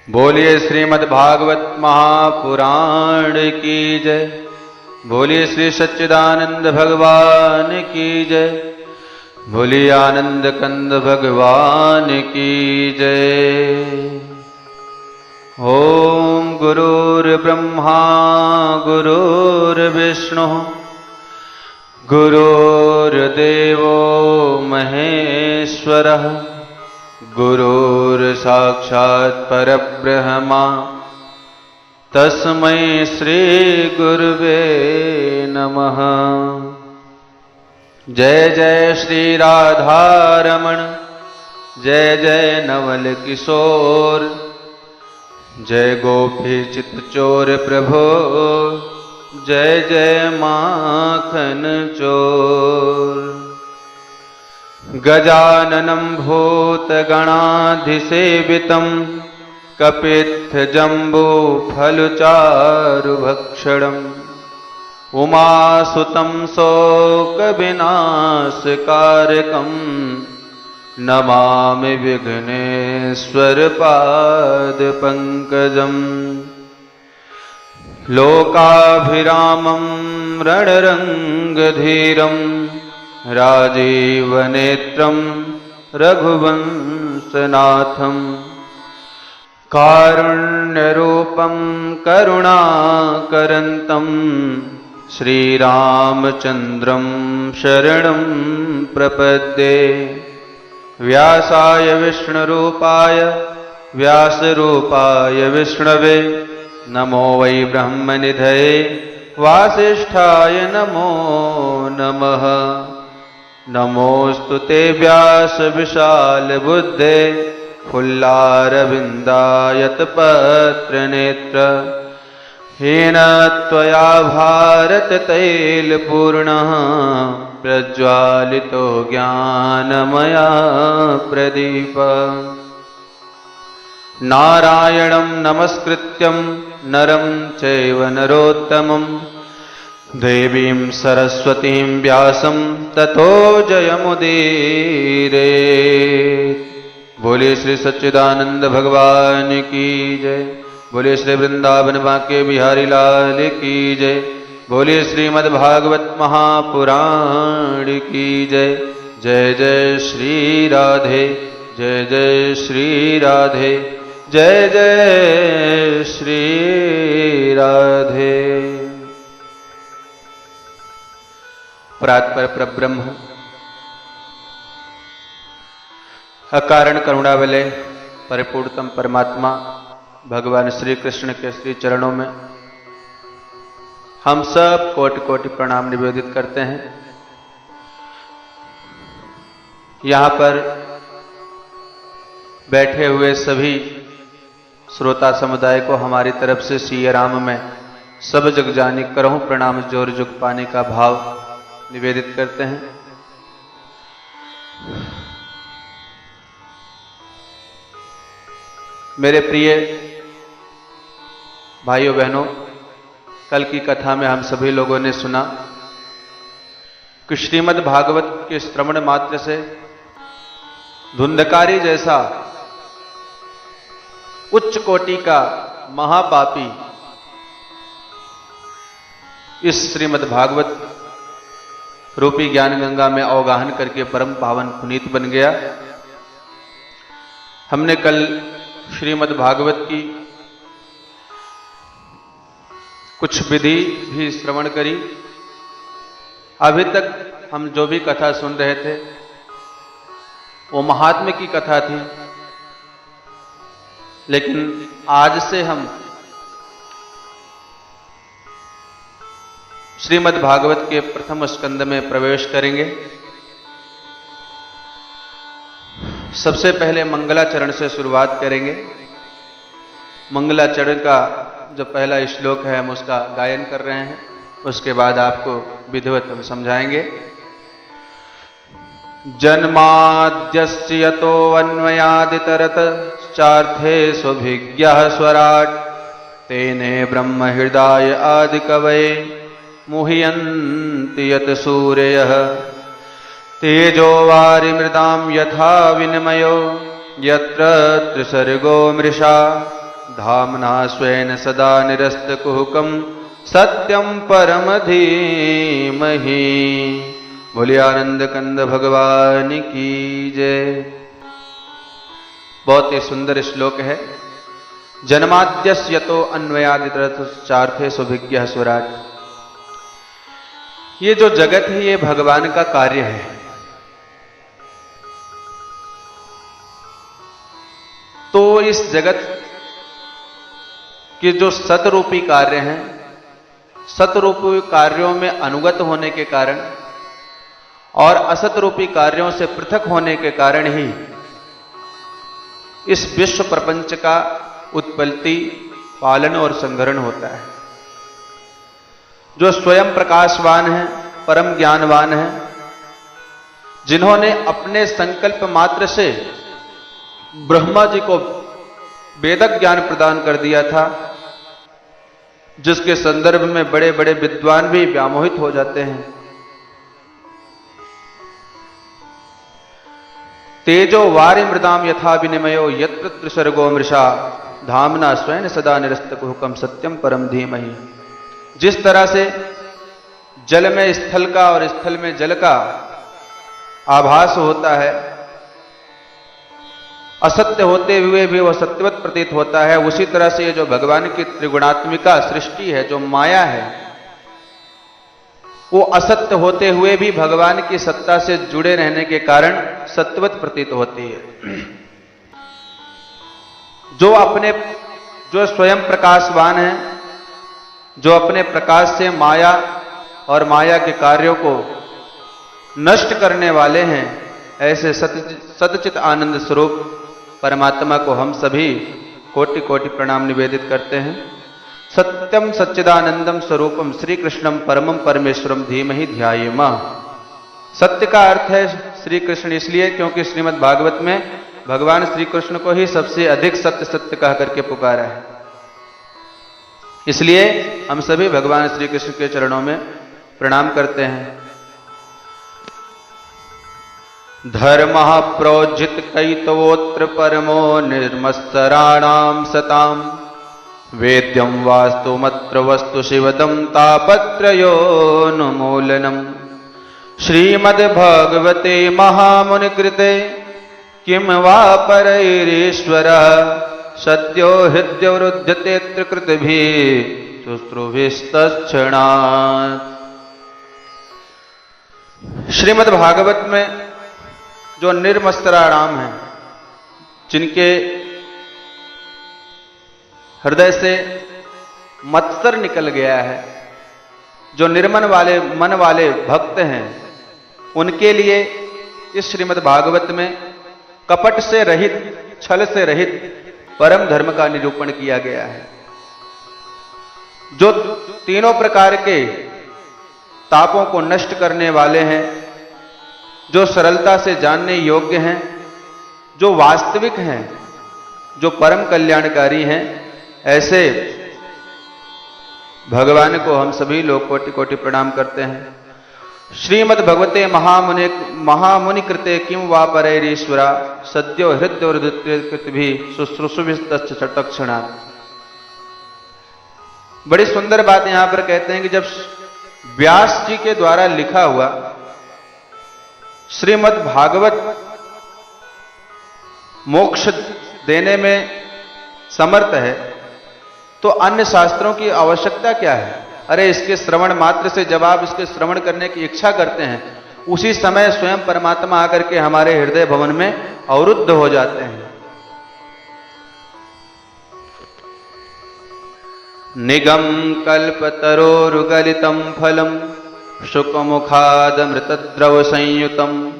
बोलिए श्रीमद् भागवत महापुराण की जय। बोलिए श्री सच्चिदानंद भगवान की जय। बोलिए आनंद कंद भगवान की जय। ओम गुरुर्ब्रह्मा गुरुर्विष्णु गुरुर्देवो महेश्वरः गुरुर्साक्षात् परब्रह्मा तस्मै श्री गुरुवे नमः। जय जय श्री राधारमण, जय जय नवल किशोर, जय गोपी चित्तचोर प्रभो, जय जय माखन चोर। गजाननं भूतगणाधिसेवितं कपित्थजम्बूफलचारुभक्षणम् उमासुतं शोकविनाशकारकं नमामि विघ्नेश्वरपादपङ्कजम्। लोकाभिरामं रणरङ्गधीरं राजीवनेत्रं रघुवंशनाथं कारुण्यरूपं करुणाकरन्तं श्रीरामचन्द्रं शरणं प्रपद्ये। व्यासाय विष्णुरूपाय व्यासरूपाय विष्णवे नमो वै ब्रह्मनिधये वासिष्ठाय नमो नमः। नमोस्तु ते व्यास विशाल बुद्धे फुल्लारविन्दायतपत्रनेत्र येन त्वया भारत तैलपूर्णः प्रज्वालितो ज्ञानमया प्रदीप। नारायणं नमस्कृत्यं नरं चैव नरोत्तमं देवीं सरस्वतीं व्यासं ततो जयमुदीरे। बोलिए श्री सच्चिदानंद भगवान की जय। बोलिए श्री वृंदावन बांके बिहारी लाल की जय। बोलिए श्रीमद् भागवत महापुराण की जय। जय जय श्री राधे, जय जय श्री राधे, जय जय श्री राधे। परात्पर परब्रह्म अकारण करुणावलय परिपूर्णतम परमात्मा भगवान श्री कृष्ण के श्री चरणों में हम सब कोटि कोटि प्रणाम निवेदित करते हैं। यहाँ पर बैठे हुए सभी श्रोता समुदाय को हमारी तरफ से सिया राम में सब जग जानी करहूं प्रणाम जोर जुग पाने का भाव निवेदित करते हैं। मेरे प्रिय भाइयों बहनों, कल की कथा में हम सभी लोगों ने सुना कि श्रीमद् भागवत के श्रवण मात्र से धुंधकारी जैसा उच्च कोटि का महापापी इस श्रीमद् भागवत रूपी ज्ञान गंगा में अवगाहन करके परम पावन पुनीत बन गया। हमने कल श्रीमद् भागवत की कुछ विधि भी श्रवण करी। अभी तक हम जो भी कथा सुन रहे थे वो महात्म्य की कथा थी, लेकिन आज से हम श्रीमद् भागवत के प्रथम स्कंद में प्रवेश करेंगे। सबसे पहले मंगलाचरण से शुरुआत करेंगे। मंगलाचरण का जो पहला श्लोक है हम उसका गायन कर रहे हैं, उसके बाद आपको विधिवत हम समझाएंगे। जन्माद्यस्य यतो अन्वयादितरतश्चार्थे स्वभिज्ञः स्वराट् तेने ब्रह्म हृदय आदिकवये मुह्यन्ति यत् सूरयः तेजो वारिमृतां यथा विनिमयो यत्र त्रिसर्गो मृषा धाम्ना स्वेन सदा निरस्तकुहकं सत्यं परम धीमहि। बोलिए आनंद कंद भगवान की जय। बहुत ही सुंदर श्लोक है। जन्माद्यस्य यतो अन्वयादितरतश्चार्थे सुभिज्ञः स्वराट। ये जो जगत है ये भगवान का कार्य है। तो इस जगत के जो सतरूपी कार्य हैं, सतरूपी कार्यों में अनुगत होने के कारण और असतरूपी कार्यों से पृथक होने के कारण ही इस विश्व प्रपंच का उत्पत्ति, पालन और संहरण होता है। जो स्वयं प्रकाशवान है, परम ज्ञानवान है, जिन्होंने अपने संकल्प मात्र से ब्रह्मा जी को वेदक ज्ञान प्रदान कर दिया था, जिसके संदर्भ में बड़े बड़े विद्वान भी व्यामोहित हो जाते हैं। तेजो वारि मृदाम यथा विनिमयो यत्र त्रिसर्गो मृषा धाम्ना स्वयं सदा निरस्तकुहकं सत्यम परम धीमहि। जिस तरह से जल में स्थल का और स्थल में जल का आभास होता है, असत्य होते हुए भी वह सत्यवत प्रतीत होता है, उसी तरह से ये जो भगवान की त्रिगुणात्मिका सृष्टि है, जो माया है, वो असत्य होते हुए भी भगवान की सत्ता से जुड़े रहने के कारण सत्यवत प्रतीत होती है। जो स्वयं प्रकाशवान है, जो अपने प्रकाश से माया और माया के कार्यों को नष्ट करने वाले हैं, ऐसे सतचित आनंद स्वरूप परमात्मा को हम सभी कोटि कोटि प्रणाम निवेदित करते हैं। सत्यम सच्चिदानंदम स्वरूपम श्री कृष्णम परमम परमेश्वरम धीमहि ध्यायेमः। सत्य का अर्थ है श्री कृष्ण, इसलिए क्योंकि श्रीमद् भागवत में भगवान श्री कृष्ण को ही सबसे अधिक सत्य सत्य कह करके पुकारा है। इसलिए हम सभी भगवान श्री कृष्ण के चरणों में प्रणाम करते हैं। धर्मः प्रोज्झित कैतवोत्र परमो निर्मत्सराणां सतां वेद्यं वास्तुमत्र वस्तु शिवदं तापत्रयोन्मूलनम्। श्रीमद्भगवते महामुनिकृते किं वा परैरीश्वरः सद्यो हृद्यवरुध्यते त्रिकृतिभिः शुश्रूभिस्तत्क्षणात्। श्रीमद्भागवत में जो निर्मत्सराणाम हैं, जिनके हृदय से मत्सर निकल गया है, जो निर्मन वाले मन वाले भक्त हैं, उनके लिए इस श्रीमद् भागवत में कपट से रहित, छल से रहित परम धर्म का निरूपण किया गया है। जो तीनों प्रकार के तापों को नष्ट करने वाले हैं, जो सरलता से जानने योग्य हैं, जो वास्तविक हैं, जो परम कल्याणकारी हैं, ऐसे भगवान को हम सभी लोग कोटि कोटि प्रणाम करते हैं। श्रीमद् भगवते महामुनि कृते किं वा परैरीश्वरा सद्यो हृदयोर्कृतिभिः शुश्रूषुभिस्तत्क्षणात्। बड़ी सुंदर बात यहां पर कहते हैं कि जब व्यास जी के द्वारा लिखा हुआ श्रीमद् भागवत मोक्ष देने में समर्थ है, तो अन्य शास्त्रों की आवश्यकता क्या है? अरे इसके श्रवण मात्र से जब आप इसके श्रवण करने की इच्छा करते हैं, उसी समय स्वयं परमात्मा आकर के हमारे हृदय भवन में अवरुद्ध हो जाते हैं। निगम कल्पतरोरुगलितं फलम शुकमुखादमृतद्रव संयुतम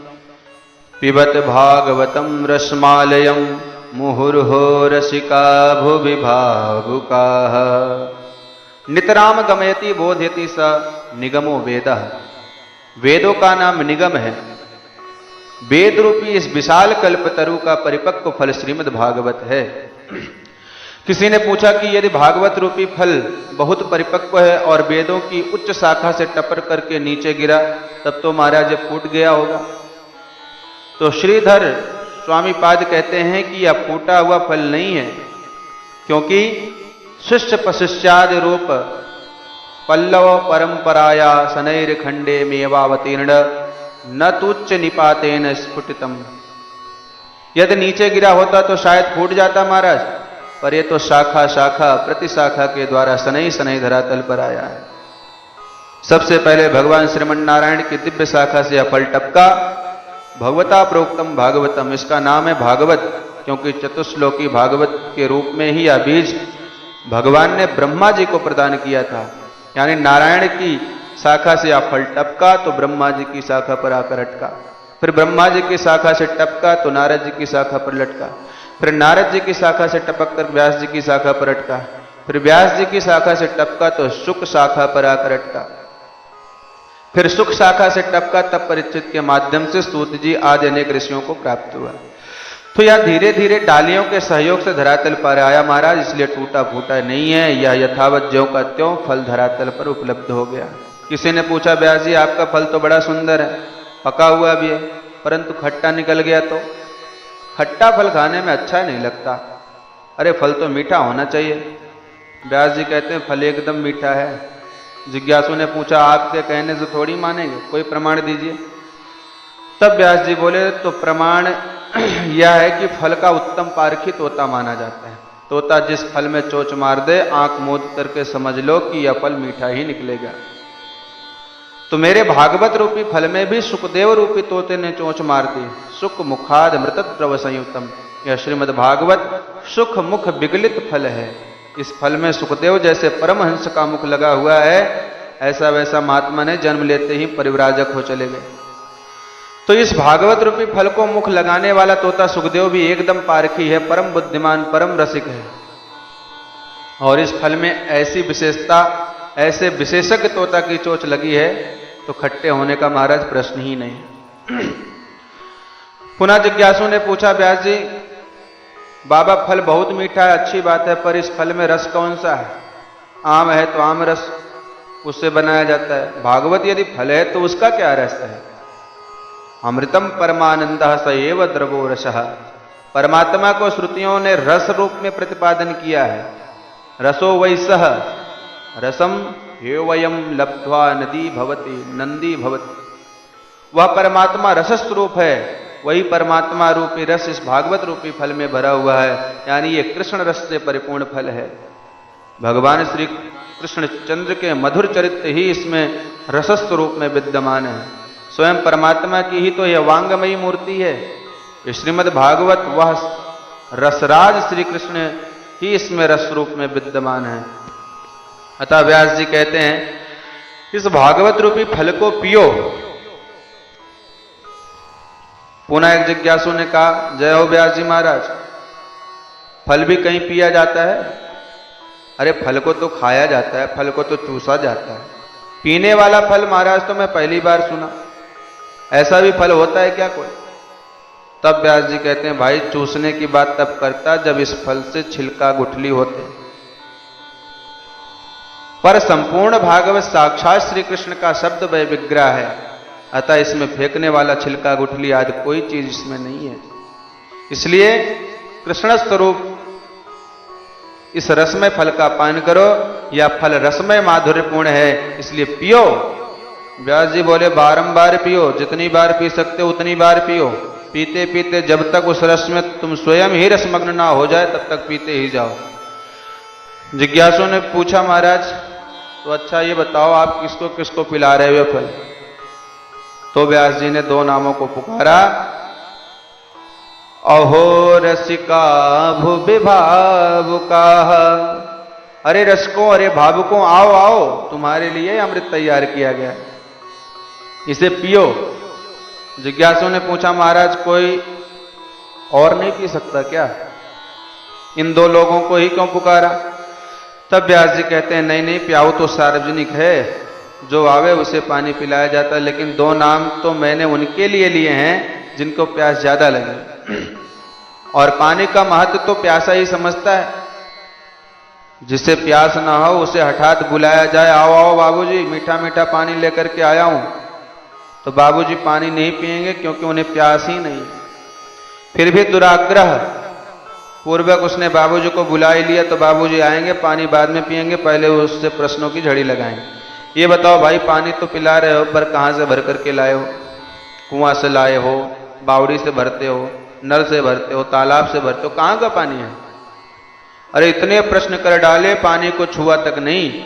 पिबत भागवतं रसमालयं मुहुर्हो रसिका भुवि भावुकाः। नितराम गमयति बोधयति स निगमो वेदः। वेदों का नाम निगम है। वेद रूपी इस विशाल कल्पतरु का परिपक्व फल श्रीमद् भागवत है। किसी ने पूछा कि यदि भागवत रूपी फल बहुत परिपक्व है और वेदों की उच्च शाखा से टपर करके नीचे गिरा, तब तो महाराज फूट गया होगा। तो श्रीधर स्वामी पाद कहते हैं कि यह फूटा हुआ फल नहीं है, क्योंकि शिष्य प्रशिष्यादि रूप पल्लव परंपराया शनैर खंडे मेवावतीर्ण न तुच्च निपातेन स्फुटितम। यदि नीचे गिरा होता तो शायद फूट जाता महाराज, पर ये तो शाखा शाखा प्रति शाखा के द्वारा शनैः शनैः धरातल पर आया है। सबसे पहले भगवान श्रीमन नारायण की दिव्य शाखा से यह फल टपका। भगवता प्रोक्तम भागवतम, इसका नाम है भागवत, क्योंकि चतुश्लोकी भागवत के रूप में ही यह बीज भगवान ने ब्रह्मा जी को प्रदान किया था। यानी नारायण की शाखा से यह फल टपका तो ब्रह्मा जी की शाखा पर आकर अटका, फिर ब्रह्मा जी की शाखा से टपका तो नारद जी की शाखा पर लटका, फिर नारद जी की शाखा से टपक कर व्यास जी की शाखा पर अटका, फिर व्यास जी की शाखा से टपका तो शुक शाखा पर आकर अटका, फिर शुक शाखा से टपका तब परीक्षित के माध्यम से सूत जी आदि अनेक ऋषियों को प्राप्त हुआ। तो यह धीरे धीरे डालियों के सहयोग से धरातल पर आया महाराज, इसलिए टूटा फूटा नहीं है। यह यथावत ज्यों का त्यों फल धरातल पर उपलब्ध हो गया। किसी ने पूछा व्यास जी आपका फल तो बड़ा सुंदर है, पका हुआ भी है, परंतु खट्टा निकल गया तो? खट्टा फल खाने में अच्छा नहीं लगता, अरे फल तो मीठा होना चाहिए। व्यास जी कहते हैं फल एकदम मीठा है। जिज्ञासु ने पूछा आपके कहने से थोड़ी मानेंगे, कोई प्रमाण दीजिए। तब व्यास जी बोले तो प्रमाण यह है कि फल का उत्तम पारखी तोता माना जाता है। तोता जिस फल में चोंच मार दे, आंख मूंद करके समझ लो कि यह फल मीठा ही निकलेगा। तो मेरे भागवत रूपी फल में भी सुखदेव रूपी तोते ने चोंच मार दी। सुख मुखाद मृतद्रव संयुतम, यह श्रीमद् भागवत सुख मुख विगलित फल है। इस फल में सुखदेव जैसे परमहंस का मुख लगा हुआ है, ऐसा वैसा महात्मा ने जन्म लेते ही परिव्राजक हो चले गए। तो इस भागवत रूपी फल को मुख लगाने वाला तोता सुखदेव भी एकदम पारखी है, परम बुद्धिमान, परम रसिक है। और इस फल में ऐसी विशेषता, ऐसे विशेषज्ञ तोता की चोंच लगी है तो खट्टे होने का महाराज प्रश्न ही नहीं। पुनः जिज्ञासु ने पूछा व्यास जी बाबा फल बहुत मीठा है, अच्छी बात है, पर इस फल में रस कौन सा है? आम है तो आम रस उससे बनाया जाता है, भागवत यदि फल है तो उसका क्या रस है? अमृतम परमानंद स एव द्रवो रसः, परमात्मा को श्रुतियों ने रस रूप में प्रतिपादन किया है। रसो वैसः रसम हे वयम लब्ध्वा नदी भवति नंदी भवति, वह परमात्मा रस स्वरूप है। वही परमात्मा रूपी रस इस भागवत रूपी फल में भरा हुआ है, यानी ये कृष्ण रस से परिपूर्ण फल है। भगवान श्री कृष्ण चंद्र के मधुर चरित्र ही इसमें रस स्वरूप में विद्यमान है। स्वयं परमात्मा की ही तो यह वांगमयी मूर्ति है। श्रीमद् भागवत वह रसराज श्री कृष्ण ही इसमें रस रूप में विद्यमान है। अतः व्यास जी कहते हैं इस भागवत रूपी फल को पियो। पुनः एक जिज्ञासु ने कहा जय हो व्यास जी महाराज, फल भी कहीं पिया जाता है? अरे फल को तो खाया जाता है, फल को तो चूसा जाता है, पीने वाला फल महाराज तो मैं पहली बार सुना। ऐसा भी फल होता है क्या कोई? तब व्यास जी कहते हैं भाई चूसने की बात तब करता जब इस फल से छिलका गुठली होते, पर संपूर्ण भागवत साक्षात श्री कृष्ण का शब्द वह विग्रह है। अतः इसमें फेंकने वाला छिलका गुठली आदि कोई चीज इसमें नहीं है। इसलिए कृष्ण स्वरूप इस रसमय फल का पान करो। यह फल रसमय माधुर्यपूर्ण है, इसलिए पियो। व्यास जी बोले बारंबार पियो, जितनी बार पी सकते हो उतनी बार पियो। पीते पीते जब तक उस रस में तुम स्वयं ही रसमग्न ना हो जाए तब तक पीते ही जाओ। जिज्ञासु ने पूछा महाराज तो अच्छा ये बताओ आप किसको किसको पिला रहे हो फल? तो व्यास जी ने दो नामों को पुकारा, अहो रसिका भुवि भावुका, अरे रसकों अरे भावुकों आओ आओ, तुम्हारे लिए अमृत तैयार किया गया, इसे पियो। जिज्ञासु ने पूछा महाराज कोई और नहीं पी सकता क्या? इन दो लोगों को ही क्यों पुकारा? तब व्यास जी कहते हैं नहीं नहीं, प्याऊ तो सार्वजनिक है, जो आवे उसे पानी पिलाया जाता है, लेकिन दो नाम तो मैंने उनके लिए लिए हैं जिनको प्यास ज्यादा लगे। और पानी का महत्व तो प्यासा ही समझता है। जिसे प्यास ना हो उसे हठात बुलाया जाए, आओ आओ बाबूजी मीठा मीठा पानी लेकर के आया हूं, तो बाबूजी पानी नहीं पिएंगे क्योंकि उन्हें प्यास ही नहीं। फिर भी दुराग्रह पूर्वक उसने बाबूजी को बुला ही लिया, तो बाबूजी आएंगे, पानी बाद में पिएंगे, पहले उससे प्रश्नों की झड़ी लगाएंगे। ये बताओ भाई, पानी तो पिला रहे हो, पर कहाँ से भर करके लाए हो? कुआं से लाए हो, बावड़ी से भरते हो, नल से भरते हो, तालाब से भरते हो, कहाँ का पानी है? अरे इतने प्रश्न कर डाले, पानी को छुआ तक नहीं।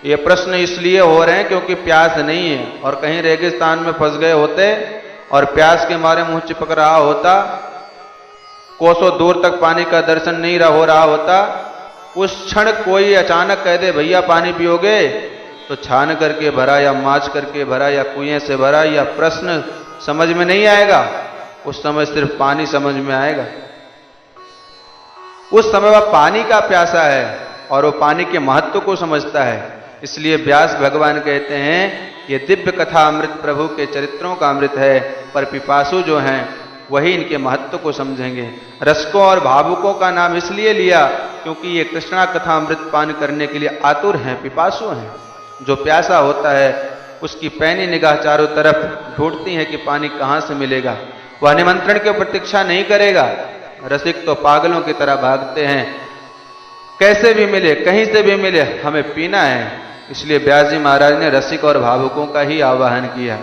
ये प्रश्न इसलिए हो रहे हैं क्योंकि प्यास नहीं है, और कहीं रेगिस्तान में फंस गए होते और प्यास के मारे मुंह चिपक रहा होता, कोसों दूर तक पानी का दर्शन नहीं हो रहा होता, उस क्षण कोई अचानक कह दे भैया पानी पियोगे, तो छान करके भरा या माच करके भरा या कुएं से भरा, या प्रश्न समझ में नहीं आएगा। उस समय सिर्फ पानी समझ में आएगा। उस समय वह पानी का प्यासा है और वो पानी के महत्व को समझता है। इसलिए व्यास भगवान कहते हैं ये दिव्य कथा अमृत प्रभु के चरित्रों का अमृत है, पर पिपासु जो हैं वही इनके महत्व को समझेंगे। रसकों और भावुकों का नाम इसलिए लिया क्योंकि ये कृष्णा कथा अमृत पान करने के लिए आतुर हैं, पिपासु हैं। जो प्यासा होता है उसकी पैनी निगाह चारों तरफ ढूंढती है कि पानी कहाँ से मिलेगा। वह निमंत्रण की प्रतीक्षा नहीं करेगा। रसिक तो पागलों की तरह भागते हैं, कैसे भी मिले, कहीं से भी मिले, हमें पीना है। इसलिए व्यास जी महाराज ने रसिक और भावुकों का ही आवाहन किया।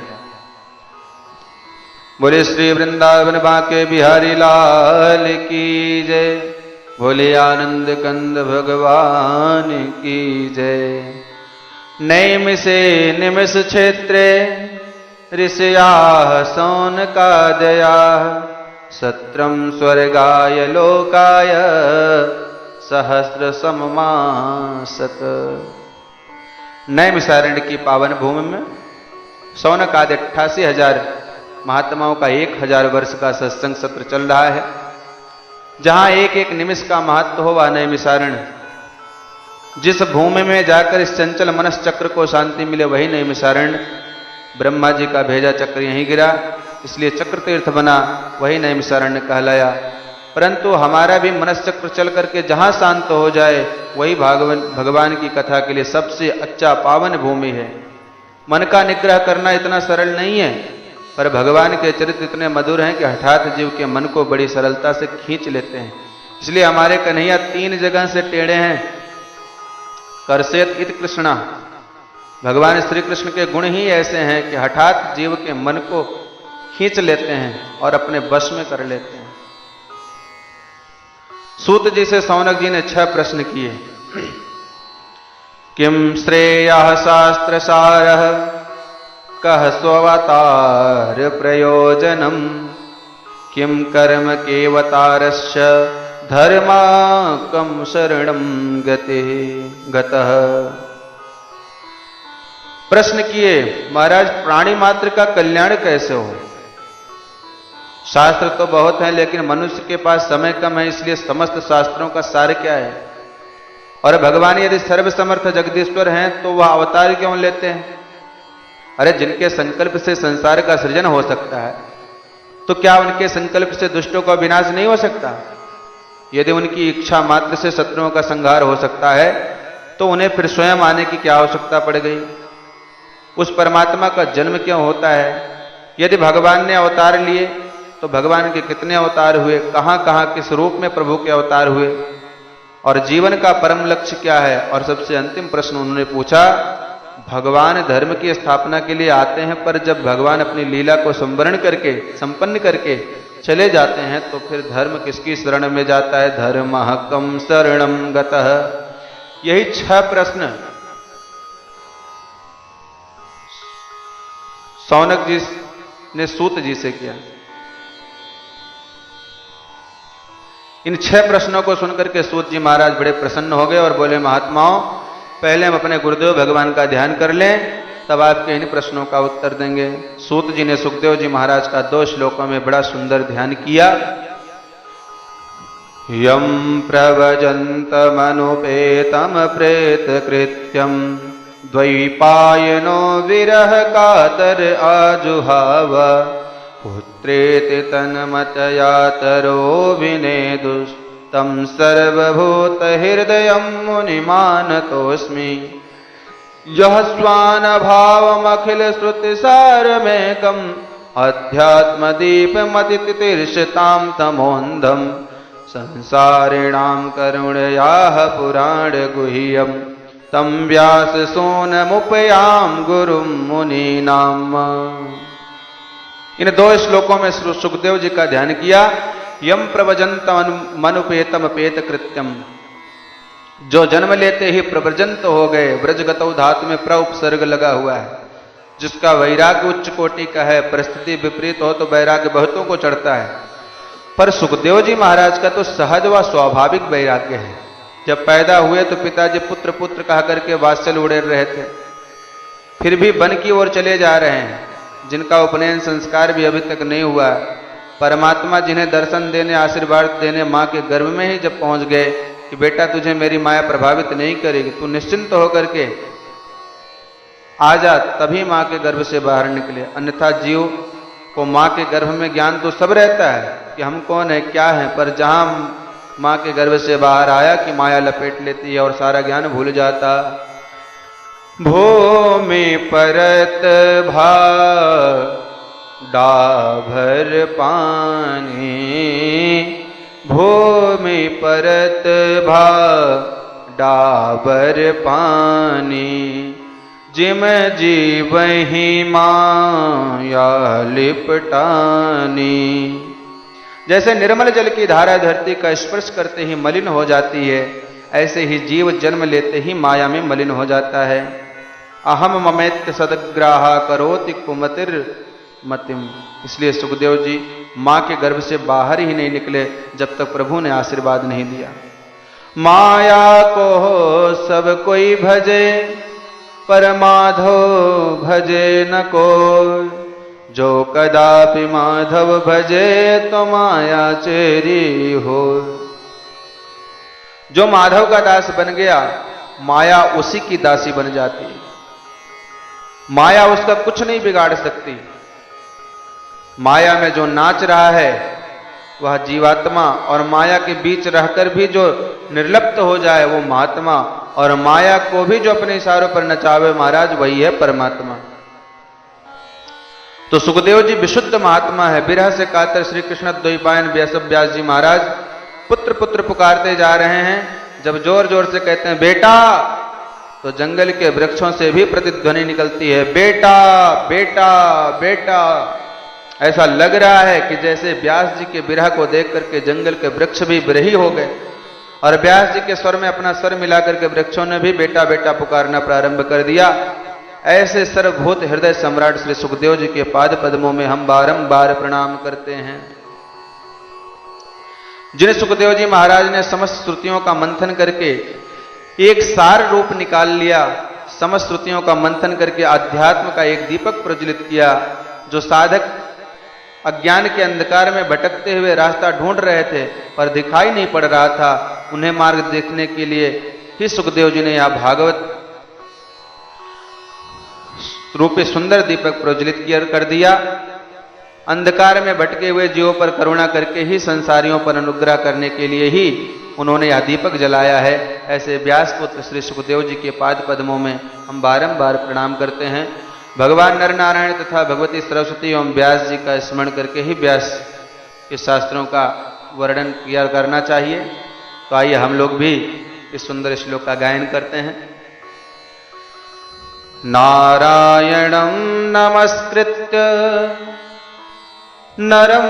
बोले श्री वृंदावन बांके बिहारी लाल की जय। बोले आनंद कंद भगवान की जय। नैमिषे निमिष क्षेत्रे ऋषया सौन का दया, सत्रम स्वर्गाय लोकाय सहस्र सममासत। नैमिषारण्य की पावन भूमि में सौनक आदि 88,000 महात्माओं का 1,000 वर्ष का सत्संग सत्र चल रहा है। जहां एक एक निमिष का महत्व हो वह नैमिषारण्य। जिस भूमि में जाकर इस चंचल मनस चक्र को शांति मिले वही नैमिषारण्य। ब्रह्मा जी का भेजा चक्र यहीं गिरा, इसलिए चक्र तीर्थ बना, वही नैमिषारण्य कहलाया। परंतु हमारा भी मनस चक्र चल करके जहां शांत हो जाए वही भगवान की कथा के लिए सबसे अच्छा पावन भूमि है। मन का निग्रह करना इतना सरल नहीं है, पर भगवान के चरित्र इतने मधुर हैं कि हठात जीव के मन को बड़ी सरलता से खींच लेते हैं। इसलिए हमारे कन्हैया 3 जगह से टेढ़े हैं। करसेत इत कृष्णा, भगवान श्री कृष्ण के गुण ही ऐसे हैं कि हठात जीव के मन को खींच लेते हैं और अपने वश में कर लेते हैं। सूत जी से सौनक जी ने 6 प्रश्न किए। किम श्रेयः शास्त्र सारः, कः स्वावतार प्रयोजनम, किम कर्म केवतारस्य धर्माकं शरणं गतः। प्रश्न किए महाराज, प्राणी मात्र का कल्याण कैसे हो? शास्त्र तो बहुत हैं लेकिन मनुष्य के पास समय कम है, इसलिए समस्त शास्त्रों का सार क्या है? और भगवान यदि सर्वसमर्थ जगदीश्वर हैं तो वह अवतार क्यों लेते हैं? अरे जिनके संकल्प से संसार का सृजन हो सकता है, तो क्या उनके संकल्प से दुष्टों का विनाश नहीं हो सकता? यदि उनकी इच्छा मात्र से शत्रुओं का संहार हो सकता है तो उन्हें फिर स्वयं आने की क्या आवश्यकता पड़ गई? उस परमात्मा का जन्म क्यों होता है? यदि भगवान ने अवतार लिए तो भगवान के कितने अवतार हुए, कहां कहां किस रूप में प्रभु के अवतार हुए, और जीवन का परम लक्ष्य क्या है? और सबसे अंतिम प्रश्न उन्होंने पूछा, भगवान धर्म की स्थापना के लिए आते हैं, पर जब भगवान अपनी लीला को संपन्न करके चले जाते हैं तो फिर धर्म किसकी शरण में जाता है? धर्मः कं शरणं गतः। यही 6 प्रश्न सौनक जी ने सूत जी से किया। इन 6 प्रश्नों को सुनकर के सूत जी महाराज बड़े प्रसन्न हो गए और बोले, महात्माओं पहले हम अपने गुरुदेव भगवान का ध्यान कर लें, तब आपके इन प्रश्नों का उत्तर देंगे। सूत जी ने सुखदेव जी महाराज का 2 श्लोकों में बड़ा सुंदर ध्यान किया। यम प्रवजन्तमनुपेतम प्रेत कृत्यम, द्वैपायनो विरह कातर आजुहाव, पुत्रेति तन्मतयातरो विनेदुस्तं सर्वभूत हृदयं मुनिमानतोऽस्मि। यः स्वानभावमखिल श्रुतिसारमेकम्, अध्यात्मदीपमतितितिर्षतां तमोन्धं, संसारिणां करुणयाः पुराण गुह्यं तं व्यास सोनमुपयाम गुरुं मुनीनाम। इन दो श्लोकों में सुखदेव जी का ध्यान किया। यम प्रव्रजंत मनुपेतम पेत कृत्यम, जो जन्म लेते ही प्रव्रजंत हो गए, व्रजगतौ धातु में प्र उपसर्ग लगा हुआ है, जिसका वैराग्य उच्च कोटि का है, परिस्थिति विपरीत हो तो वैराग्य बहुतों को चढ़ता है, पर सुखदेव जी महाराज का तो सहज व स्वाभाविक वैराग्य है। जब पैदा हुए तो पिताजी पुत्र पुत्र कहा करके वात्सल्य उड़ेल रहे थे, फिर भी वन की ओर चले जा रहे हैं, जिनका उपनयन संस्कार भी अभी तक नहीं हुआ। परमात्मा जिन्हें दर्शन देने आशीर्वाद देने माँ के गर्भ में ही जब पहुंच गए कि बेटा तुझे मेरी माया प्रभावित नहीं करेगी, तू निश्चिंत होकर के आ जा, तभी माँ के गर्भ से बाहर निकले। अन्यथा जीव को माँ के गर्भ में ज्ञान तो सब रहता है कि हम कौन है क्या है, पर जहां माँ के गर्भ से बाहर आया कि माया लपेट लेती है और सारा ज्ञान भूल जाता। भूमि परत भा डाभर पानी, भूमि परत भा डाबर पानी, जिम जीवहि माया लिपटानी। जैसे निर्मल जल की धारा धरती का स्पर्श करते ही मलिन हो जाती है, ऐसे ही जीव जन्म लेते ही माया में मलिन हो जाता है। अहम ममेत्य सदग्राहा करोति कुमतिर मतिम। इसलिए सुखदेव जी माँ के गर्भ से बाहर ही नहीं निकले जब तक प्रभु ने आशीर्वाद नहीं दिया। माया को सब कोई भजे, पर माधव भजे न कोई, जो कदापि माधव भजे तो माया चेरी हो। जो माधव का दास बन गया, माया उसी की दासी बन जाती है। माया उसका कुछ नहीं बिगाड़ सकती। माया में जो नाच रहा है वह जीवात्मा, और माया के बीच रहकर भी जो निर्लिप्त हो जाए वो महात्मा, और माया को भी जो अपने इशारों पर नचावे महाराज वही है परमात्मा। तो सुखदेव जी विशुद्ध महात्मा है। विरह से कातर श्री कृष्ण द्वैपायन व्यास जी महाराज पुत्र पुत्र पुकारते जा रहे हैं। जब जोर जोर से कहते हैं बेटा, तो जंगल के वृक्षों से भी प्रतिध्वनि निकलती है, बेटा बेटा बेटा। ऐसा लग रहा है कि जैसे व्यास जी के विरह को देख करके जंगल के वृक्ष भी विरही हो गए, और व्यास जी के स्वर में अपना स्वर मिलाकर के वृक्षों ने भी बेटा बेटा पुकारना प्रारंभ कर दिया। ऐसे सर्वभूत हृदय सम्राट श्री सुखदेव जी के पाद पद्मों में हम बारंबार प्रणाम करते हैं। जिन सुखदेव जी महाराज ने समस्त श्रुतियों का मंथन करके एक सार रूप निकाल लिया, समस्त श्रुतियों का मंथन करके अध्यात्म का एक दीपक प्रज्वलित किया। जो साधक अज्ञान के अंधकार में भटकते हुए रास्ता ढूंढ रहे थे पर दिखाई नहीं पड़ रहा था, उन्हें मार्ग देखने के लिए ही सुखदेव जी ने यह भागवत रूपी सुंदर दीपक प्रज्वलित कर दिया। अंधकार में भटके हुए जीवों पर करुणा करके ही संसारियों पर अनुग्रह करने के लिए ही उन्होंने यह दीपक जलाया है। ऐसे व्यास पुत्र श्री सुखदेव जी के पाद पद्मों में हम बारंबार प्रणाम करते हैं। भगवान नर नारायण तथा भगवती सरस्वती एवं व्यास जी का स्मरण करके ही व्यास के शास्त्रों का वर्णन किया करना चाहिए। तो आइए हम लोग भी इस सुंदर श्लोक का गायन करते हैं। नारायणं नमस्कृत्य नरं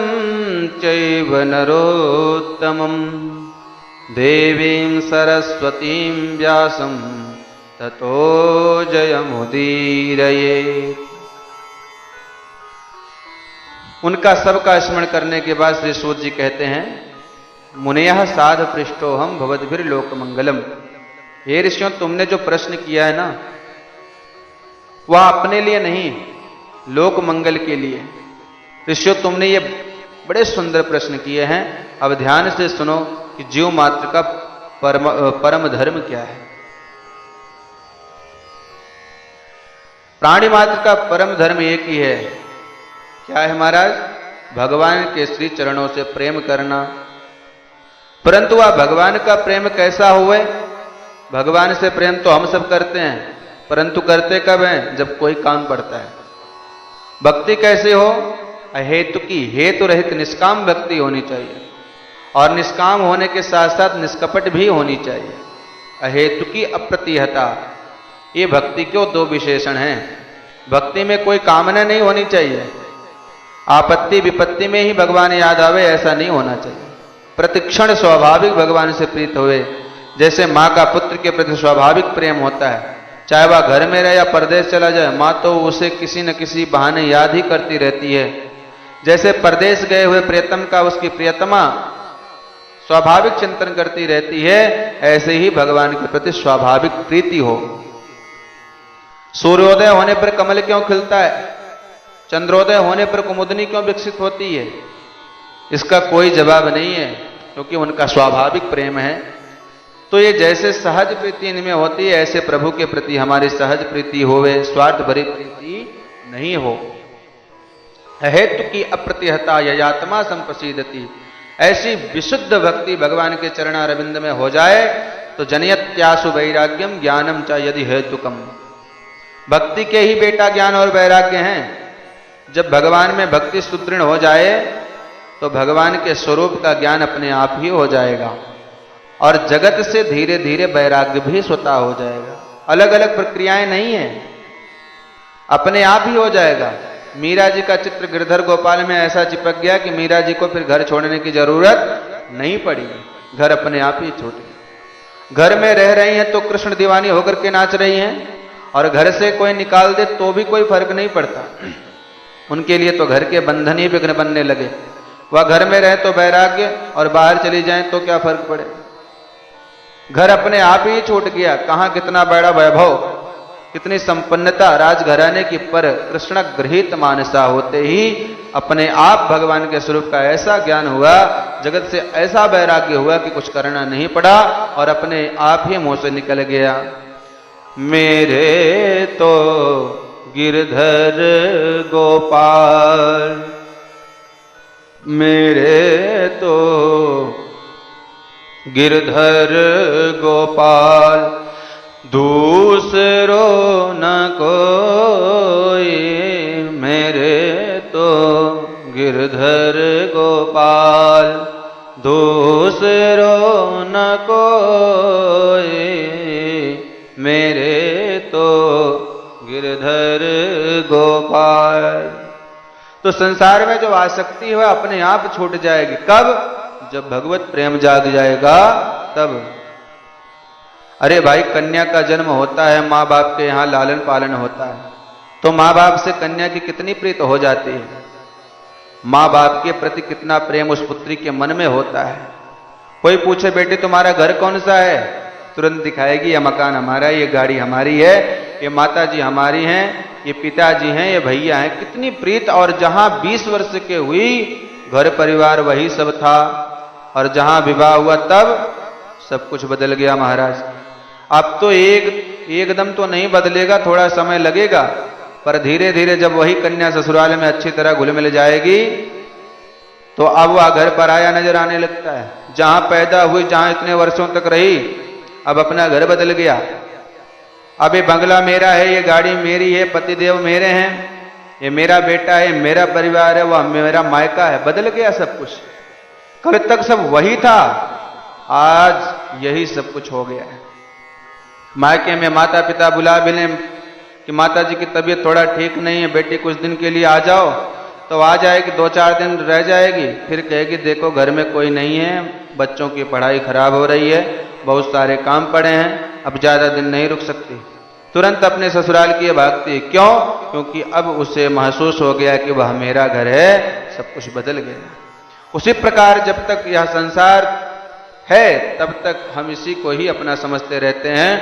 चैव नरोत्तमं, देवीं सरस्वतीं व्यासं ततो जयमुदीरयेत्। उनका सबका स्मरण करने के बाद श्री सूत जी कहते हैं, मुनयः साध पृष्ठोहम भवद्भिर्लोक मंगलम। हे ऋषियों, तुमने जो प्रश्न किया है ना, वह अपने लिए नहीं, लोक मंगल के लिए। ऋषियों, तुमने ये बड़े सुंदर प्रश्न किए हैं। अब ध्यान से सुनो कि जीव मात्र का परम धर्म क्या है। प्राणी मात्र का परम धर्म एक ही है। क्या है महाराज? भगवान के श्री चरणों से प्रेम करना। परंतु वह भगवान का प्रेम कैसा हुए? भगवान से प्रेम तो हम सब करते हैं, परंतु करते कब हैं? जब कोई काम पड़ता है। भक्ति कैसे हो? अहेतु की, हेतु रहित निष्काम भक्ति होनी चाहिए। और निष्काम होने के साथ साथ निष्कपट भी होनी चाहिए। अहेतु की अप्रतिहता, ये भक्ति के दो विशेषण हैं। भक्ति में कोई कामना नहीं होनी चाहिए, आपत्ति विपत्ति में ही भगवान याद आवे ऐसा नहीं होना चाहिए। प्रतिक्षण स्वाभाविक भगवान से प्रीत हुए, जैसे माँ का पुत्र के प्रति स्वाभाविक प्रेम होता है, चाहे वह घर में रहे या परदेश चला जाए, माँ तो उसे किसी न किसी बहाने याद ही करती रहती है। जैसे परदेश गए हुए प्रियतम का उसकी प्रियतमा स्वाभाविक चिंतन करती रहती है, ऐसे ही भगवान के प्रति स्वाभाविक प्रीति हो। सूर्योदय होने पर कमल क्यों खिलता है, चंद्रोदय होने पर कुमुदनी क्यों विकसित होती है? इसका कोई जवाब नहीं है, क्योंकि उनका स्वाभाविक प्रेम है। तो ये जैसे सहज प्रीति इनमें होती है, ऐसे प्रभु के प्रति हमारी सहज प्रीति होवे, स्वार्थ भरी प्रीति नहीं हो। अहेतु की अप्रतिहता ययात्मा संप्रसीदति, ऐसी विशुद्ध भक्ति भगवान के चरणारविंद में हो जाए तो जनयत्यासु वैराग्यम ज्ञानम च यदि हेतुकम। भक्ति के ही बेटा ज्ञान और वैराग्य हैं। जब भगवान में भक्ति सुदृढ़ हो जाए तो भगवान के स्वरूप का ज्ञान अपने आप ही हो जाएगा और जगत से धीरे धीरे वैराग्य भी स्वतः हो जाएगा। अलग अलग प्रक्रियाएं नहीं है, अपने आप ही हो जाएगा। मीरा जी का चित्र गिरधर गोपाल में ऐसा चिपक गया कि मीरा जी को फिर घर छोड़ने की जरूरत नहीं पड़ी, घर अपने आप ही छूट गए। घर में रह रही हैं तो कृष्ण दीवानी होकर के नाच रही हैं, और घर से कोई निकाल दे तो भी कोई फर्क नहीं पड़ता। उनके लिए तो घर के बंधन ही विघ्न बनने लगे। वह घर में रहे तो वैराग्य, और बाहर चली जाए तो क्या फर्क पड़े। घर अपने आप ही छूट गया। कहां कितना बड़ा वैभव, कितनी संपन्नता राजघराने की, पर कृष्ण गृहीत मानसा होते ही अपने आप भगवान के स्वरूप का ऐसा ज्ञान हुआ, जगत से ऐसा वैराग्य हुआ कि कुछ करना नहीं पड़ा और अपने आप ही मुंह से निकल गया। मेरे तो गिरधर गोपाल, मेरे तो गिरधर गोपाल, दूसरो न कोई, मेरे तो गिरधर गोपाल, दूसरो न कोई, मेरे तो गिरधर गोपाल। तो संसार में जो आसक्ति है अपने आप छूट जाएगी। कब? जब भगवत प्रेम जाग जाएगा तब। अरे भाई, कन्या का जन्म होता है, माँ बाप के यहाँ लालन पालन होता है, तो माँ बाप से कन्या की कितनी प्रीत हो जाती है। माँ बाप के प्रति कितना प्रेम उस पुत्री के मन में होता है। कोई पूछे बेटे तुम्हारा घर कौन सा है, तुरंत दिखाएगी ये मकान हमारा है, ये गाड़ी हमारी है, ये माता जी हमारी हैं, ये पिताजी हैं, ये भैया हैं। कितनी प्रीत। और जहां 20 वर्ष के हुई घर परिवार वही सब था, और जहां विवाह हुआ तब सब कुछ बदल गया महाराज। अब तो एकदम तो नहीं बदलेगा, थोड़ा समय लगेगा, पर धीरे धीरे जब वही कन्या ससुराल में अच्छी तरह घुल मिल जाएगी तो अब वह घर पर आया नजर आने लगता है। जहां पैदा हुई, जहां इतने वर्षों तक रही, अब अपना घर बदल गया। अब ये बंगला मेरा है, ये गाड़ी मेरी है, पतिदेव मेरे हैं, ये मेरा बेटा है, मेरा परिवार है, वह मेरा मायका है। बदल गया सब कुछ। कल तक सब वही था, आज यही सब कुछ हो गया है। मायके में माता पिता बुला भी लें कि माता जी की तबीयत थोड़ा ठीक नहीं है, बेटी कुछ दिन के लिए आ जाओ, तो आ जाएगी, 2-4 दिन रह जाएगी, फिर कहेगी देखो घर में कोई नहीं है, बच्चों की पढ़ाई खराब हो रही है, बहुत सारे काम पड़े हैं, अब ज्यादा दिन नहीं रुक सकती। तुरंत अपने ससुराल की भागती। क्यों? क्योंकि अब उसे महसूस हो गया कि वह मेरा घर है, सब कुछ बदल गया। उसी प्रकार जब तक यह संसार है तब तक हम इसी को ही अपना समझते रहते हैं,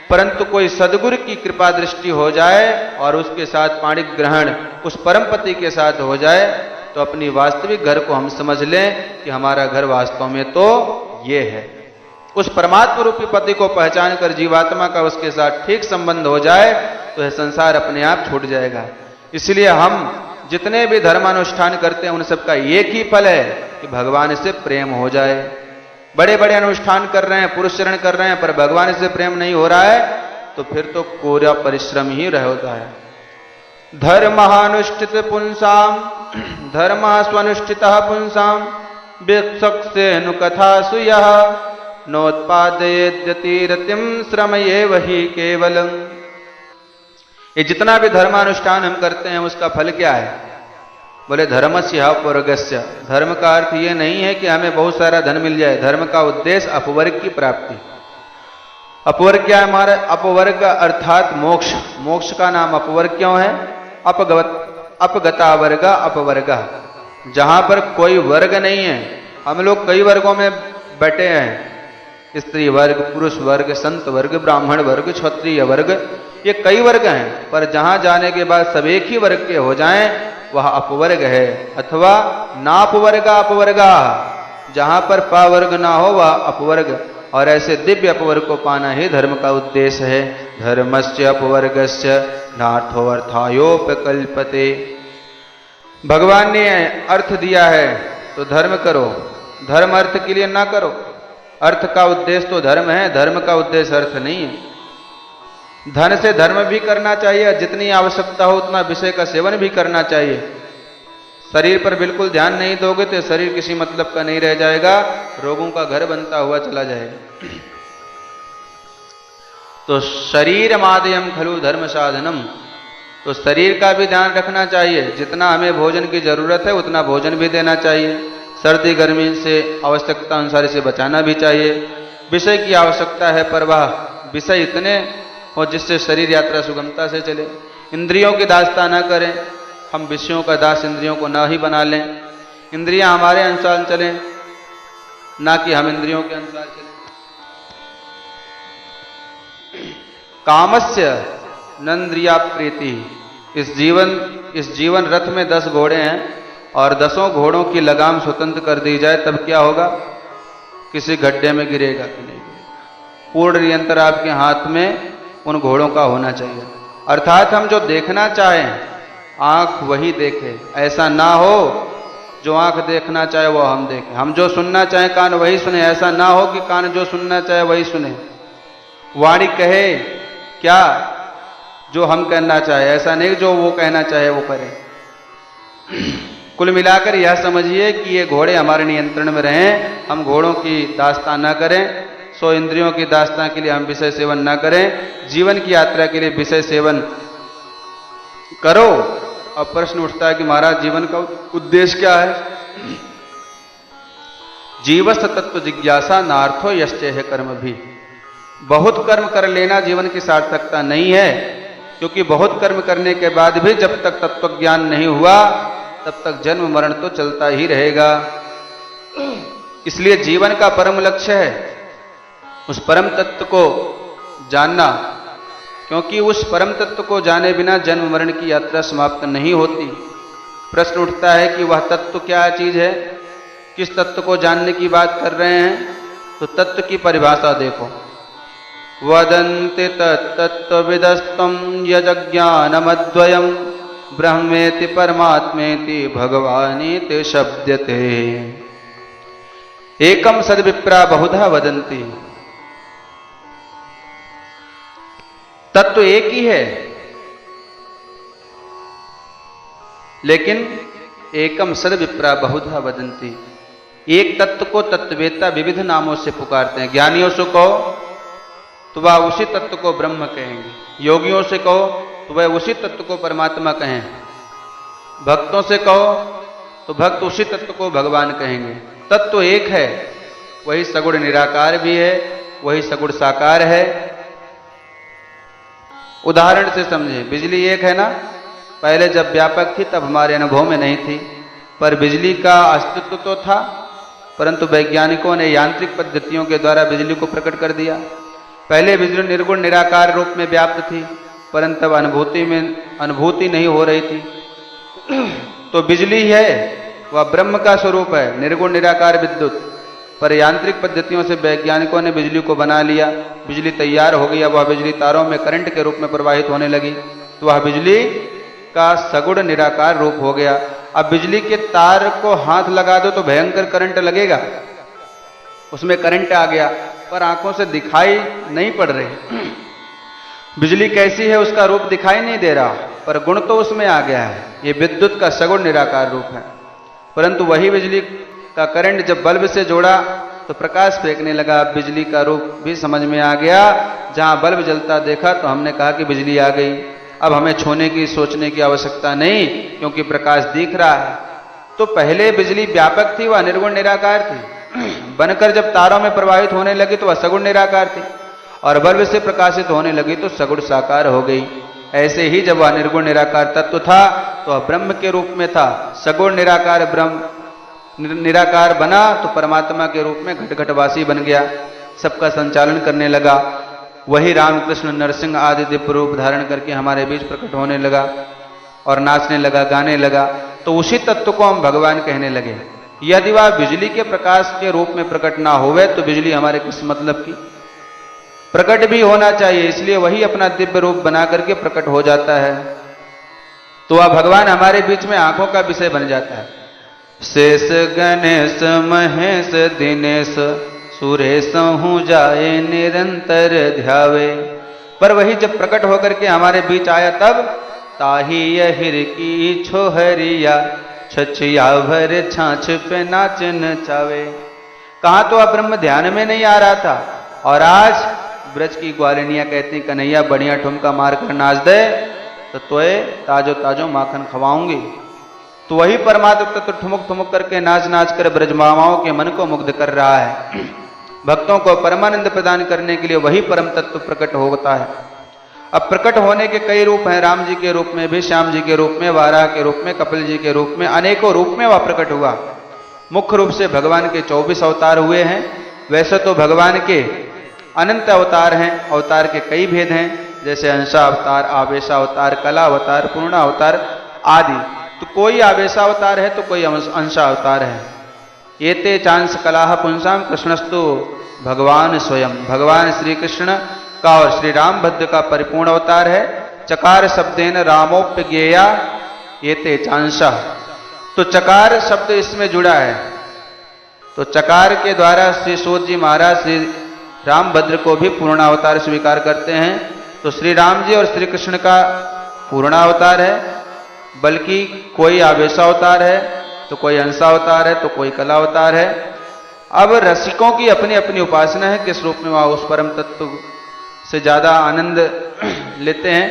परंतु कोई सदगुरु की कृपा दृष्टि हो जाए और उसके साथ पाणिक ग्रहण उस परम पति के साथ हो जाए तो अपनी वास्तविक घर को हम समझ लें कि हमारा घर वास्तव में तो ये है। उस परमात्मा रूपी पति को पहचान कर जीवात्मा का उसके साथ ठीक संबंध हो जाए तो यह संसार अपने आप छूट जाएगा। इसलिए हम जितने भी धर्मानुष्ठान करते हैं उन सबका एक ही फल है कि भगवान से प्रेम हो जाए। बड़े बड़े अनुष्ठान कर रहे हैं, पुरुषचरण कर रहे हैं, पर भगवान से प्रेम नहीं हो रहा है तो फिर तो कोरा परिश्रम ही रह होता है। धर्मानुष्ठित पुंसाम, धर्म स्वनुष्ठित पुंसाम भिक्षुक्सेनु कथासु यः नोत्पादयेद्यतिरतिं श्रमये वही केवलम्। ये जितना भी धर्मानुष्ठान हम करते हैं उसका फल क्या है? बोले धर्मस्य अपवर्गस्य। धर्म का अर्थ ये नहीं है कि हमें बहुत सारा धन मिल जाए। धर्म का उद्देश्य अपवर्ग की प्राप्ति। अपवर्ग क्या है हमारा? अपवर्ग अर्थात मोक्ष। मोक्ष का नाम अपवर्ग क्यों है? अपगता वर्ग अपवर्ग, जहां पर कोई वर्ग नहीं है। हम लोग कई वर्गों में बैठे हैं, स्त्री वर्ग, पुरुष वर्ग, संत वर्ग, ब्राह्मण वर्ग, क्षत्रिय वर्ग, ये कई वर्ग हैं। पर जहां जाने के बाद सब एक ही वर्ग के हो जाएं वह अपवर्ग है। अथवा नापवर्ग अपवर्गा, जहां पर पावर्ग ना हो वह अपवर्ग। और ऐसे दिव्य अपवर्ग को पाना ही धर्म का उद्देश्य है। धर्मस्य अपवर्गस्य नार्थो अर्थायोपकल्पते। भगवान ने अर्थ दिया है तो धर्म करो, धर्म अर्थ के लिए ना करो। अर्थ का उद्देश्य तो धर्म है, धर्म का उद्देश्य अर्थ नहीं है। धन से धर्म भी करना चाहिए, जितनी आवश्यकता हो उतना विषय का सेवन भी करना चाहिए। शरीर पर बिल्कुल ध्यान नहीं दोगे तो शरीर किसी मतलब का नहीं रह जाएगा, रोगों का घर बनता हुआ चला जाएगा। तो शरीर मादयम खलु धर्म साधनम, तो शरीर का भी ध्यान रखना चाहिए। जितना हमें भोजन की जरूरत है उतना भोजन भी देना चाहिए। सर्दी गर्मी से आवश्यकता अनुसार इसे बचाना भी चाहिए। विषय की आवश्यकता है पर वह विषय इतने हो जिससे शरीर यात्रा सुगमता से चले। इंद्रियों की दासता न करें, हम विषयों का दास इंद्रियों को न ही बना लें। इंद्रियां हमारे अनुसार चलें, ना कि हम इंद्रियों के अनुसार चलें। कामस्य नंद्रिया प्रीति। इस जीवन रथ में 10 घोड़े हैं और 10 घोड़ों की लगाम स्वतंत्र कर दी जाए तब क्या होगा? किसी गड्ढे में गिरेगा कि नहीं गिरेगा। पूर्ण नियंत्रण आपके हाथ में उन घोड़ों का होना चाहिए। अर्थात हम जो देखना चाहें आंख वही देखे, ऐसा ना हो जो आंख देखना चाहे वो हम देखें। हम जो सुनना चाहें कान वही सुने, ऐसा ना हो कि कान जो सुनना चाहे वही सुने। वाणी कहे क्या जो हम कहना चाहे, ऐसा नहीं जो वो कहना चाहे वो करें। कुल मिलाकर यह समझिए कि ये घोड़े हमारे नियंत्रण में रहें, हम घोड़ों की दास्तां न करें। सो इंद्रियों की दास्तां के लिए हम विषय सेवन न करें। जीवन की यात्रा के लिए विषय सेवन करो। अब प्रश्न उठता है कि महाराज जीवन का उद्देश्य क्या है? जीवस्थ तत्व जिज्ञासा नार्थो यश्चे है कर्म भी। बहुत कर्म कर लेना जीवन की सार्थकता नहीं है, क्योंकि बहुत कर्म करने के बाद भी जब तक तत्व ज्ञान नहीं हुआ तब तक जन्म मरण तो चलता ही रहेगा। इसलिए जीवन का परम लक्ष्य है उस परम तत्व को जानना, क्योंकि उस परम तत्व को जाने बिना जन्म मरण की यात्रा समाप्त नहीं होती। प्रश्न उठता है कि वह तत्व क्या चीज है, किस तत्व को जानने की बात कर रहे हैं? तो तत्व की परिभाषा देखो। वदन्ति तत्तत्त्वविदस्त्वं यज्ञानमद्वयम् ब्रह्मेति परमात्मेति भगवानीति शब्दते। एकम सद्विप्रा बहुधा वदन्ति। तत्व एक ही है, लेकिन एकम सद्विप्रा बहुधा वदन्ति। एक तत्व को तत्ववेत्ता विविध नामों से पुकारते हैं। ज्ञानियों से कहो तो वह उसी तत्व को ब्रह्म कहेंगे, योगियों से कहो तो वह उसी तत्व को परमात्मा कहें, भक्तों से कहो तो भक्त उसी तत्व को भगवान कहेंगे। तत्व एक है, वही सगुण निराकार भी है, वही सगुण साकार है। उदाहरण से समझे, बिजली एक है ना, पहले जब व्यापक थी तब हमारे अनुभव में नहीं थी, पर बिजली का अस्तित्व तो था, परंतु वैज्ञानिकों ने यांत्रिक पद्धतियों के द्वारा बिजली को प्रकट कर दिया। पहले बिजली निर्गुण निराकार रूप में व्याप्त थी, परंतु तब अनुभूति नहीं हो रही थी। तो बिजली है वह ब्रह्म का स्वरूप है, निर्गुण निराकार विद्युत। पर यांत्रिक पद्धतियों से वैज्ञानिकों ने बिजली को बना लिया, बिजली तैयार हो गई। अब वह बिजली तारों में करंट के रूप में प्रवाहित होने लगी, तो वह बिजली का सगुण निराकार रूप हो गया। अब बिजली के तार को हाथ लगा दो तो भयंकर करंट लगेगा, उसमें करंट आ गया, पर आंखों से दिखाई नहीं पड़ रही। बिजली कैसी है उसका रूप दिखाई नहीं दे रहा, पर गुण तो उसमें आ गया है। ये विद्युत का सगुण निराकार रूप है। परंतु वही बिजली का करंट जब बल्ब से जोड़ा तो प्रकाश फेंकने लगा। बिजली का रूप भी समझ में आ गया। जहां बल्ब जलता देखा तो हमने कहा कि बिजली आ गई। अब हमें छूने की सोचने की आवश्यकता नहीं, क्योंकि प्रकाश दिख रहा है। तो पहले बिजली व्यापक थी, वह निर्गुण निराकार थी। बनकर जब तारों में प्रवाहित होने लगी तो वह सगुण निराकार थी, और बल्ब से प्रकाशित होने लगी तो सगुण साकार हो गई। ऐसे ही जब वह निर्गुण निराकार तत्व था तो वह ब्रह्म के रूप में था। सगुण निराकार ब्रह्म निराकार बना तो परमात्मा के रूप में घट घटवासी बन गया, सबका संचालन करने लगा। वही रामकृष्ण नरसिंह आदि दिव्य रूप धारण करके हमारे बीच प्रकट होने लगा और नाचने लगा, गाने लगा। तो उसी तत्व को हम भगवान कहने लगे। यदि वह बिजली के प्रकाश के रूप में प्रकट ना होवे तो बिजली हमारे किस मतलब की? प्रकट भी होना चाहिए, इसलिए वही अपना दिव्य रूप बना करके प्रकट हो जाता है। तो वह भगवान हमारे बीच में आंखों का विषय बन जाता है। शेष गणेश महेश दिनेश सुरेश हूँ जाए निरंतर ध्यावे। पर वही जब प्रकट होकर के हमारे बीच आया तब ताही यहिर की छोहरिया छछिया भर छाछ पे नाच नचावे। कहा तो अब ब्रह्म ध्यान में नहीं आ रहा था, और आज ब्रज की ग्वालिनियां कहती कन्हैया बढ़िया ठुमका मार कर नाच दे तो तोए ताजो ताजो माखन खवाऊंगी। तो वही परमात्मा तत्व ठुमुक ठुमुक करके नाच नाच कर ब्रज मामाओं के मन को मुग्ध कर रहा है। भक्तों को परमानंद प्रदान करने के लिए वही परम तत्व प्रकट होता है। अब प्रकट होने के कई रूप हैं। राम जी के रूप में भी, श्याम जी के रूप में, वाराह के रूप में, कपिल जी के रूप में, अनेकों रूप में वह प्रकट हुआ। मुख्य रूप से भगवान के 24 अवतार हुए हैं। वैसे तो भगवान के अनंत अवतार हैं, अवतार के कई भेद हैं, जैसे अंशावतार, आवेशावतार, कलावतार, पूर्णावतार आदि। तो कोई आवेशावतार है तो कोई अंशावतार है। ये ते चांस कलाह पुंसाम कृष्णस्तु भगवान स्वयं। भगवान श्री कृष्ण का और श्री रामभद्र का परिपूर्ण अवतार है। चकार शब्देन रामोप्यज्ञेया ये ते चांसा। तो चकार शब्द इसमें जुड़ा है। तो चकार के द्वारा श्री सूत जी महाराज श्री रामभद्र को भी पूर्णावतार स्वीकार करते हैं। तो श्री राम जी और श्री कृष्ण का पूर्णावतार है, बल्कि कोई आवेशावतार है तो कोई अंशावतार है तो कोई कलावतार है। अब रसिकों की अपनी अपनी उपासना है, किस रूप में वह उस परम तत्व से ज्यादा आनंद लेते हैं।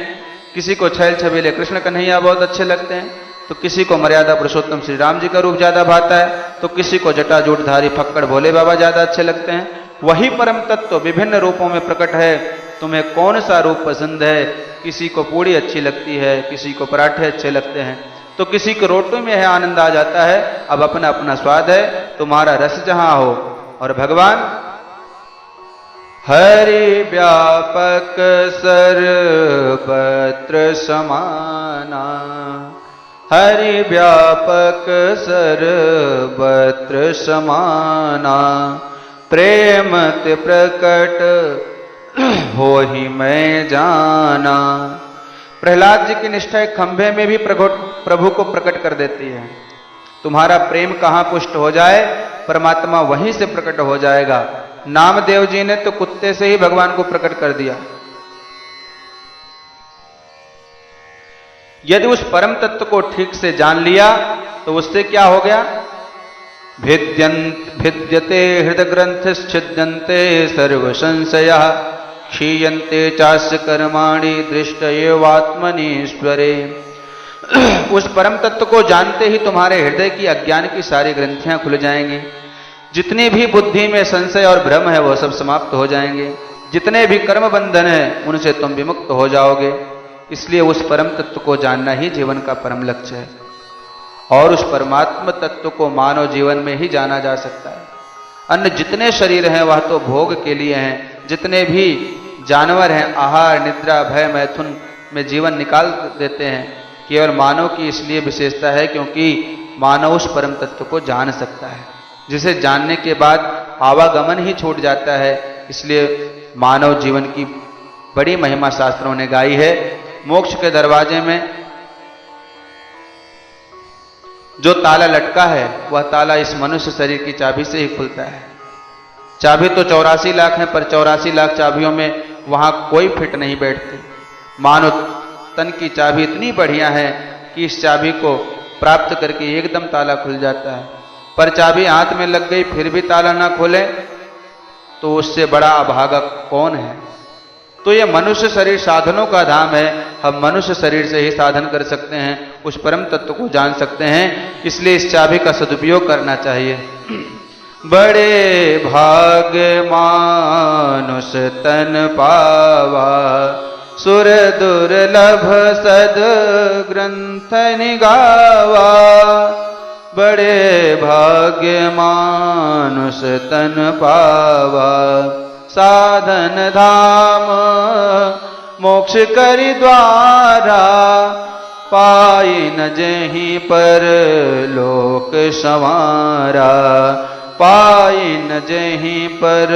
किसी को छैल छबीले कृष्ण कन्हैया बहुत अच्छे लगते हैं, तो किसी को मर्यादा पुरुषोत्तम श्री राम जी का रूप ज्यादा भाता है, तो किसी को जटाजूटधारी फक्कड़ भोले बाबा ज्यादा अच्छे लगते हैं। वही परम तत्व विभिन्न रूपों में प्रकट है। तुम्हें कौन सा रूप पसंद है? किसी को पूड़ी अच्छी लगती है, किसी को पराठे अच्छे लगते हैं, तो किसी को रोटी में है आनंद आ जाता है। अब अपना अपना स्वाद है, तुम्हारा रस जहां हो। और भगवान हरि व्यापक सर्वत्र समाना, हरि व्यापक सर्वत्र समाना, प्रेमत प्रकट हो ही मैं जाना। प्रहलाद जी की निष्ठा एक खंभे में भी प्रभु को प्रकट कर देती है। तुम्हारा प्रेम कहां पुष्ट हो जाए, परमात्मा वहीं से प्रकट हो जाएगा। नामदेव जी ने तो कुत्ते से ही भगवान को प्रकट कर दिया। यदि उस परम तत्व को ठीक से जान लिया तो उससे क्या हो गया? भिद्यते हृदय ग्रंथ छिद्यन्ते सर्व संशया, क्षीयन्ते चास्य कर्माणि दृष्ट एवात्मनीश्वरे। उस परम तत्व को जानते ही तुम्हारे हृदय की अज्ञान की सारी ग्रंथियां खुल जाएंगी। जितनी भी बुद्धि में संशय और भ्रम है वो सब समाप्त हो जाएंगे। जितने भी कर्म बंधन है उनसे तुम विमुक्त हो जाओगे। इसलिए उस परम तत्व को जानना ही जीवन का परम लक्ष्य है। और उस परमात्म तत्व को मानव जीवन में ही जाना जा सकता है। अन्य जितने शरीर हैं वह तो भोग के लिए हैं। जितने भी जानवर हैं आहार निद्रा भय मैथुन में जीवन निकाल देते हैं। केवल मानव की इसलिए विशेषता है क्योंकि मानव उस परम तत्व को जान सकता है, जिसे जानने के बाद आवागमन ही छूट जाता है। इसलिए मानव जीवन की बड़ी महिमा शास्त्रों ने गाई है। मोक्ष के दरवाजे में जो ताला लटका है वह ताला इस मनुष्य शरीर की चाबी से ही खुलता है। चाबी तो 84 लाख है, पर 84 लाख चाबियों में वहां कोई फिट नहीं बैठती। मानव तन की चाबी इतनी बढ़िया है कि इस चाबी को प्राप्त करके एकदम ताला खुल जाता है। पर चाबी हाथ में लग गई फिर भी ताला ना खोले तो उससे बड़ा अभागा कौन है। तो यह मनुष्य शरीर साधनों का धाम है। हम मनुष्य शरीर से ही साधन कर सकते हैं, उस परम तत्व को जान सकते हैं। इसलिए इस चाबी का सदुपयोग करना चाहिए। बड़े भाग्य मानुष तन पावा, सुर दुर्लभ सद ग्रंथ निगावा। बड़े भाग्य मानुष तन पावा, साधन धाम मोक्ष करि द्वारा। पाई न जेहि पर लोक संवारा, पाई न जेहि पर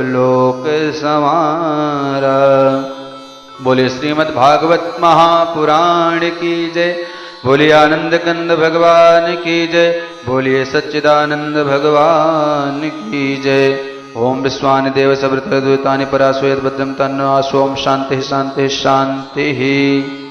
लोक संवारा। बोले श्रीमद् भागवत महापुराण की जय। बोलिए आनंद कंद भगवान की जय। बोलिए सच्चिदानंद भगवान की जय। ओम विश्वानि देव सवृत द्वैतानि पराश्वेत भद्रम तन्नो आसो। ओम शांति शांति शांति।